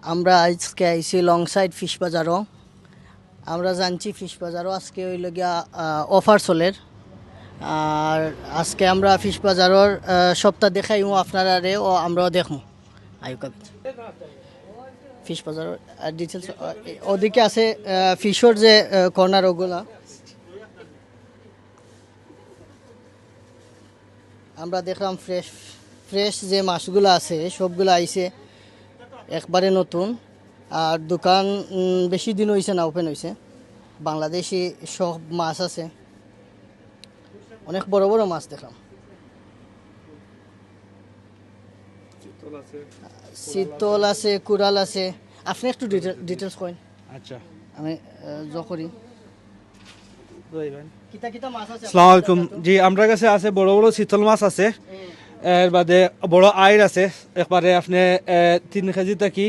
আমরা আজকে আইছি লং সাইড ফিশ বাজারও। আমরা জানছি ফিশ বাজারও আজকে হইল গিয়া অফার চলের। আর আজকে আমরা ফিশ বাজারের সপ্তাহ দেখাইমু আপনারা রে ও আমরাও দেখমু আয়ুকা ফিশ বাজারের ডিটেলস। ওদিকে আছে ফিশর যে কর্নার ওগুলা আমরা দেখলাম। ফ্রেশ ফ্রেশ যে মাছগুলো আছে সবগুলো আইছে একবারে নতুন। আর দোকান বেশি দিন হয়েছে না, ওপেন হয়েছে। বাংলাদেশি সব মাছ আছে, অনেক বড় বড় মাছ দেখলাম। শীতল আছে, কুড়াল আছে। আপনি একটু ডিটেলস করেন। আচ্ছা, আমি করি কিতা কিতা মাছ আছে। আসসালামু আলাইকুম। জি, আমার কাছে আছে বড় বড় শীতল মাছ আছে, এর বাদে বড় আইর আছে একবারে আপনি 3 কেজি থেকে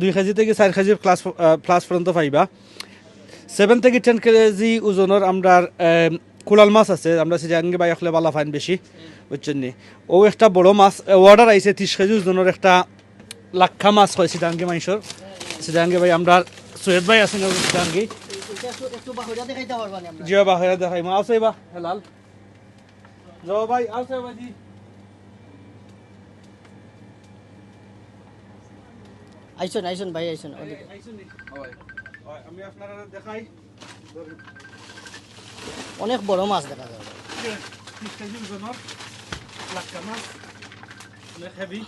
2 কেজি থেকে 4 কেজি প্লাস পর্যন্ত পাইবা। 7 থেকে 10 কেজি ওজনের আমরা কুলাল মাছ আছে। আমরা সিজাঙ্গে বাই হলে বালা ফাইন বেশি, বুঝছেন নি। ও একটা বড় মাছ অর্ডার আইছে 30 কেজি ওজনের একটা লাক্ষা মাছ হয় সিজাঙ্গে মাইসর। সিজাঙ্গে ভাই আমরা সৈয়দ ভাই আছেন সিজাঙ্গে। একটু বাহুরা দেখাইতে পারবেন আমরা। জিও বাহিরে দেখাই মা আছে বা হেলাল যাও ভাই আছে ভাই জি। আইসন আইসন ভাই আইসন ওদিকে। আমি আপনারা দেখাই অনেক বড় মাছ দেখা যাবে। 30 কেজি ওজনের লাক্ষা মাছ, অনেক হেভি।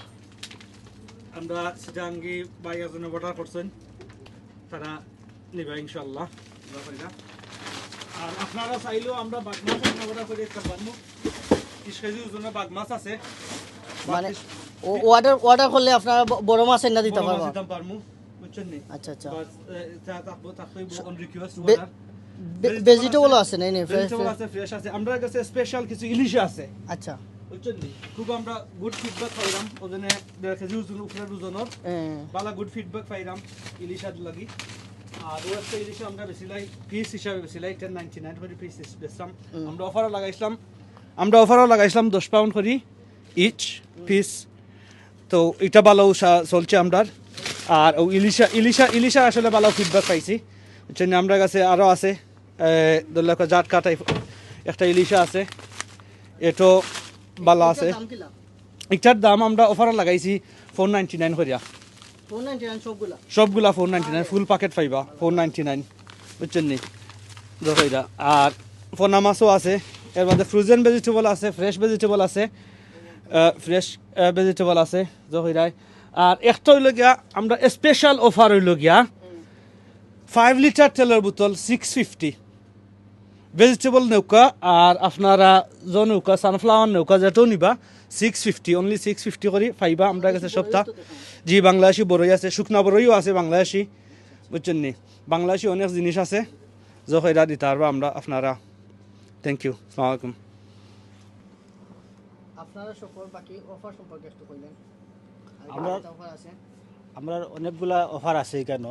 আমরা সিজাঙ্গি ভাই একজনে অর্ডার করছেন, তারা নিবা ইনশাআল্লাহ। আর আপনারা চাইলেও আমরা বাঘ মাছ অর্ডার করে দিতে পারবো। 30 কেজি ওজনের বাঘ মাছ আছে, মানে অর্ডার করলে আপনারা বড় মাছ এনে দিতে পারবেন। বুঝছেন নি। আচ্ছা আচ্ছা। অন রিকোয়েস্ট ভেজিটেবল আছে নাই নাই ভেজিটেবল আছে, ফ্রেশ আছে। আমরা কাছে স্পেশাল কিছু ইলিশ আছে। আচ্ছা, বুঝছেন নি। খুব আমরা গুড ফিডব্যাক পাইলাম ওজনে 1.5 কেজি উপরের ওজনের ভালো গুড ফিডব্যাক পাইলাম ইলিশার লাগি। আর ও একটা ইলিশ আমরা বেশিলাই পিস হিসাবে বেশিলাই 10.99 করে পিস বেচলাম। আমরা অফারও লাগাইছিলাম 10 পাউন্ড করে ইচ পিস। তো এটা ভালো চলছে আমরা। আর ও ইলিশা আসলে ভালো ফিডব্যাক পাইছি, বুঝছেন। আমরা কাছে আরও আছে ধরলে জাটকা টাইপ একটা ইলিশা আছে, এটো ভালো আছে। এটার দাম আমরা অফারও লাগাইছি 4.99 করিয়া। 499 সবগুলা 4.99, ফুল প্যাকেট পাইবা 4.99, বুঝছেন নি। দইরা আর পোনা মাছও আছে, এর মধ্যে ফ্রোজেন ভেজিটেবল আছে, ফ্রেশ ভেজিটেবল আছে, দইরাই। আর একটা হইল গিয়া আমরা স্পেশাল অফার হইল গিয়া 5 লিটার তেলের বোতল 650 ভেজিটেবল নৌকা। আর আপনারা যে নৌকা সানফ্লাওয়ার নৌকা যেটাও নিবা 650, অনলি 650 করে পাইবা আমরা কাছে সপ্তাহ। জি, বাংলাদেশি বড়ই আছে, শুকনা বড়ইও আছে বাংলাদেশি, বুঝছেন নি। বাংলাদেশি অনেক জিনিস আছে যা দিতে পারবো আমরা আপনারা। থ্যাংক ইউ, আসসালামু আলাইকুম। আপনারা সকল বাকি অফার সম্পর্কে একটু কইলেন। আমরা অফার আছে, আমরা অনেকগুলা অফার আছে কেন,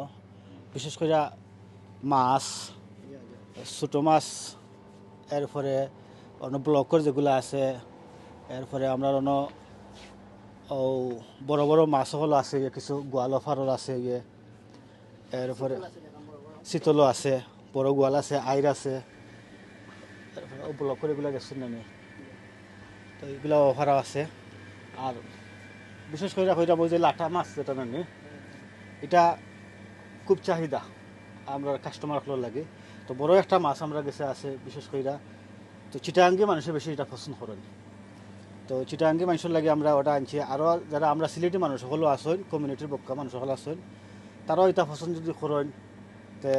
বিশেষ করে মাছ, ছোটো মাছ, এরপরে অন্য ব্লকের যেগুলো আছে, এরপরে আমরা অন্য ও বড় বড় মাছ হলো আছে, কিছু গোয়াল অফারও আছে গিয়ে। এরপরে শীতলও আছে, বড় গোয়াল আছে, আইর আছে, এরপরে ও ব্লকের এগুলো গেছেন আমি, তো এগুলো অফারও আছে। আর বিশেষ করে হইরা যে লাটা মাছ যেটা নানি, এটা খুব চাহিদা আমরা কাস্টমারগুলোর লাগে। তো বড় একটা মাছ আমরা কাছে আছে বিশেষ কইরা। তো চিটাঙ্গি মানুষের বেশি এটা পছন্দ করেন। তো চিটাঙ্গি মানুষের লাগে আমরা ওটা আনছি। আরও যারা আমরা সিলেটি মানুষ হলো আসেন, কমিউনিটির বক্কা মানুষ হলো আসেন, তারাও এটা পছন্দ যদি করেন, তো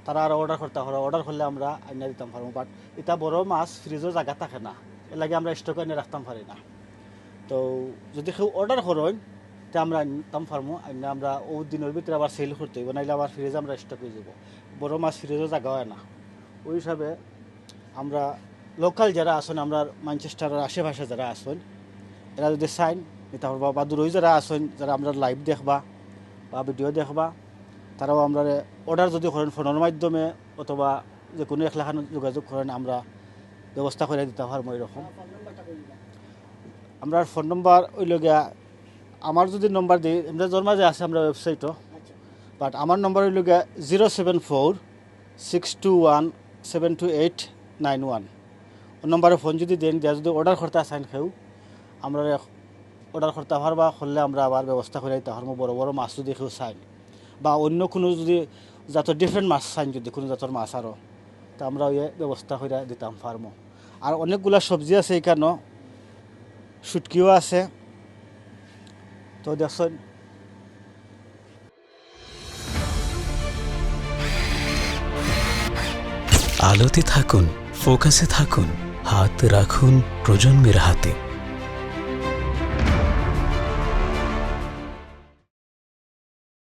তারা আরও অর্ডার করতে পারো। অর্ডার করলে আমরা আইনা দিতাম পারবো। বাট এটা বড় মাছ ফ্রিজের জায়গা থাকে না, এর লাগে আমরা স্টক এনে রাখতাম পারি না। তো যদি কেউ অর্ডার করেন তা আমরা আনতাম পারবো। আইনা আমরা ও দিনের ভিতরে আবার সেল করতে হইব, নাইলে আবার ফ্রিজে আমরা স্টক হয়ে যাব। বড় মাছ ফ্রিজের জায়গা হয় না। ওই হিসাবে আমরা লোকাল যারা আসেন, আমরা ম্যানচেস্টারের আশেপাশে যারা আসেন, এরা যদি চাইন এটা করবা, বা দূরই যারা আসেন, যারা আমরা লাইভ দেখবা বা ভিডিও দেখবা, তারাও আমরা অর্ডার যদি করেন ফোনের মাধ্যমে অথবা যে কোনো একলাখান যোগাযোগ করেন, আমরা ব্যবস্থা করে দিতে পারবো। এরকম আমরা ফোন নম্বর ওই লগিয়া আমার যদি নম্বর দিই আমরা জন্মা যে আছে আমরা ওয়েবসাইটও, বাট আমার নম্বর হইল গিয়া 074-621-72891। নম্বরে ফোন যদি দেন দিয়া যদি অর্ডার করতে আসেন কেউ আমরা অর্ডার করতে পারবা, করলে আমরা আবার ব্যবস্থা করে দিতে পারবো। বড় বড় মাছ যদি কেউ চাই বা অন্য কোনো যদি জাতর ডিফারেন্ট মাছ চাই, যদি কোনো জাতর মাছ আরও, তা আমরা ওই ব্যবস্থা করে দিতাম পারবো। আর অনেকগুলা সবজি আছে এখানে, শুটকিও আছে। তো দেখছেন আলোতে থাকুন, ফোকাসে থাকুন, হাত রাখুন প্রজন্মের হাতে।